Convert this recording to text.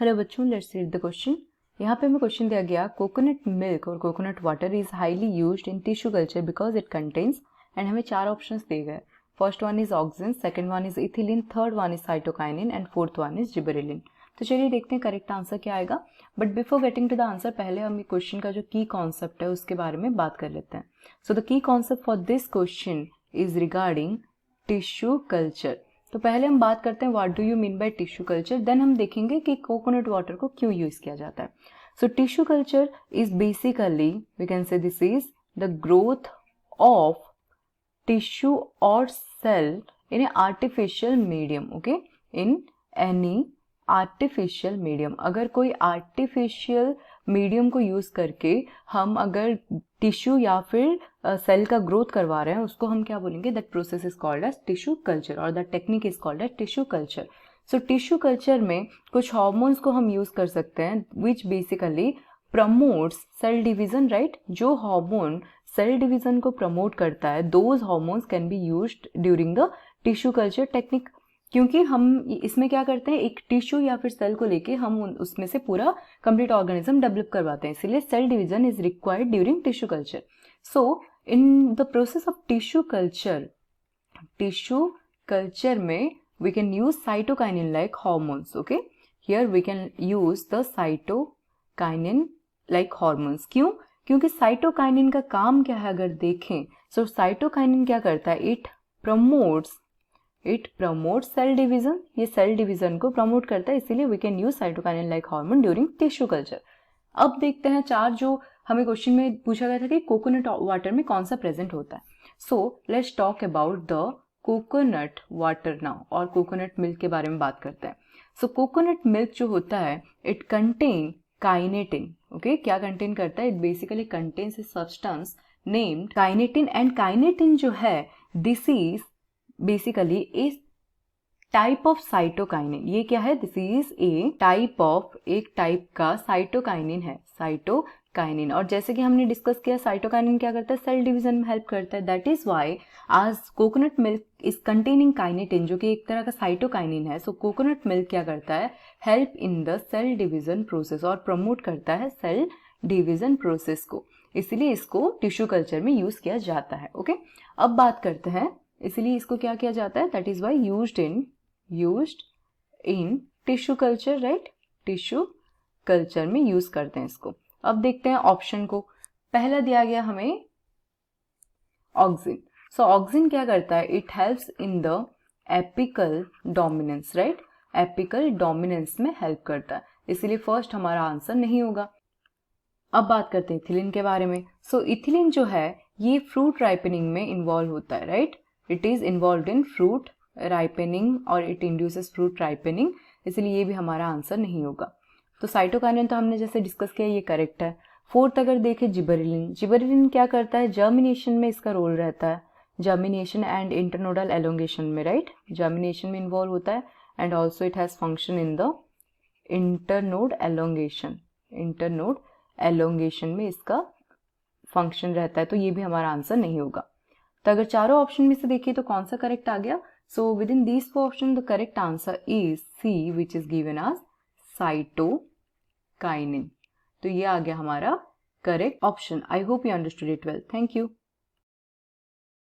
Hello बच्चों, let's read the question. यहाँ पे हमें क्वेश्चन दिया गया, कोकोनट मिल्क और coconut water is highly used in tissue culture because it contains, and हमें 4 ऑप्शंस दिए गए। First one is auxin, second one is ethylene, third one is cytokinin and fourth one is gibberellin. तो चलिए देखते हैं correct answer क्या आएगा। But before getting to the answer, पहले हम क्वेश्चन का जो की कॉन्सेप्ट है उसके बारे में बात कर लेते हैं। So the key concept for this question is regarding tissue culture. तो पहले हम बात करते हैं what do you mean by tissue culture, then हम देखेंगे कि कोकोनट वाटर को क्यों यूज किया जाता है। So tissue culture is basically, we can say this is the growth of tissue और cell in a artificial medium. Okay, in any artificial medium. अगर कोई आर्टिफिशियल मीडियम को यूज करके हम अगर टिश्यू या फिर सेल का ग्रोथ करवा रहे हैं, उसको हम क्या बोलेंगे, that process is called as tissue culture और that technique is called as tissue culture. So tissue culture में कुछ हार्मोन्स को हम यूज कर सकते हैं which basically promotes cell division, right. जो हार्मोन सेल डिवीजन को प्रमोट करता है, those hormones can be used during the tissue culture technique. क्योंकि हम इसमें क्या करते हैं, एक टिश्यू या फिर सेल को लेके हम उसमें से पूरा कंप्लीट ऑर्गेनिज्म डेवलप करवाते हैं, इसलिए cell division is required during tissue culture. So in the process of tissue culture में we can use cytokinin like hormones. Okay, here we can use the cytokinin like hormones. क्यों? क्योंकि cytokinin का काम क्या है अगर देखें, सो साइटोकाइनिन क्या करता है, इट प्रमोट्स सेल डिवीजन। ये सेल डिवीजन को प्रमोट करता है, इसीलिए we can use cytokinin like hormone during tissue culture. अब देखते हैं 4 जो हमें क्वेश्चन में पूछा गया था कि कोकोनट वाटर में कौन सा प्रेजेंट होता है। So let's talk about the coconut water now, और कोकोनट मिल्क के बारे में बात करते हैं। सो कोकोनट मिल्क जो होता है, इट कंटेन काइनेटिन। ओके, क्या कंटेन करता है, it basically contains a substance named kinetin, and kinetin जो है this is basically A type of cytokinin. ये क्या है, दिस इज एक टाइप का साइटोकाइनिन है, साइटोकाइनिन। और जैसे कि हमने डिस्कस किया, साइटोकाइनिन क्या करता है, सेल डिवीजन में हेल्प करता है। दैट इज व्हाई आज coconut milk is containing kinetin, जो कि एक तरह का साइटोकाइनिन है। सो कोकोनट मिल्क क्या करता है, help in the cell division process और प्रमोट करता है सेल डिवीजन प्रोसेस को, इसलिए इसको टिश्यू कल्चर में यूज किया जाता है। ओके, अब बात करते हैं इसलिए इसको क्या किया जाता है, that is why used in tissue culture, right. Tissue culture में यूज करते हैं इसको। अब देखते हैं ऑप्शन को। पहला दिया गया हमें ऑक्सिन। सो ऑक्सिन क्या करता है, it helps in the apical dominance, right. Apical dominance में हेल्प करता है, इसलिए फर्स्ट हमारा आंसर नहीं होगा। अब बात करते हैं इथिलीन के बारे में। सो इथिलीन जो है ये फ्रूट राइपनिंग में इन्वॉल्व होता है, right. It is involve in fruit ripening और इट इंड्यूसेस फ्रूट राइपनिंग, इसलिए ये भी हमारा आंसर नहीं होगा। तो साइटोकाइनिन तो हमने जैसे डिस्कस किया, ये करेक्ट है। फोर्थ अगर देखें जिबरेलिन क्या करता है, जर्मिनेशन में इसका रोल रहता है, जर्मिनेशन एंड इंटरनोडल एलोंगेशन में, राइट। जर्मिनेशन में इन्वॉल्व होता है and also it has function in the internode elongation में इसका फंक्शन रहता है, तो ये भी हमारा आंसर नहीं होगा। तो अगर चारों ऑप्शन में से देखिए तो कौन सा करेक्ट आ गया। So within these 4 option the correct answer is C, which is given as cytokinin. तो ये आ गया हमारा correct option. I hope you understood it well. Thank you.